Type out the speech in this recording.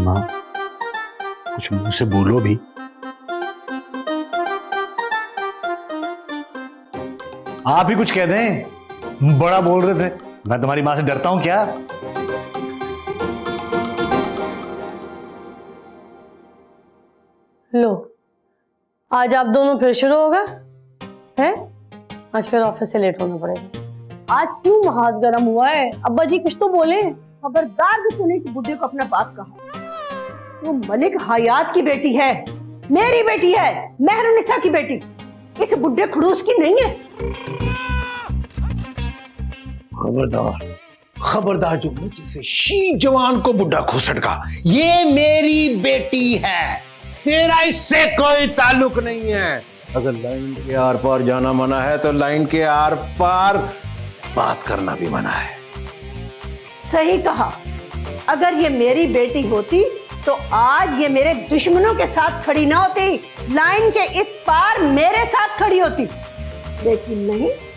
अम्मा, कुछ मुंह से बोलो भी। आप ही कुछ कह दें, बड़ा बोल रहे थे। मैं तुम्हारी माँ से डरता हूं क्या? लो, आज आप दोनों फिर शुरू होगा हैं? आज फिर ऑफिस से लेट होना पड़ेगा। आज क्यों महाज गर्म हुआ है? अब्बा जी कुछ तो बोले। खबरदार भी तूने इस बुढ़े को अपना बाप कहा। वो मलिक हयात की बेटी है, मेरी बेटी है, मेहरुनिसा की बेटी। इस बुढ़े खड़ूस की नहीं है। खबरदार, खबरदार जो मुझे से शी जवान को बुढ़ा घुसट का। ये मेरी बेटी है, तेरा इससे कोई ताल्लुक नहीं है। अगर लाइन के आर पार जाना मना है तो लाइन के आर पार बात करना भी मना है। सही कहा। अगर ये मेरी बेटी होती तो आज ये मेरे दुश्मनों के साथ खड़ी ना होती, लाइन के इस पार मेरे साथ खड़ी होती। लेकिन नहीं,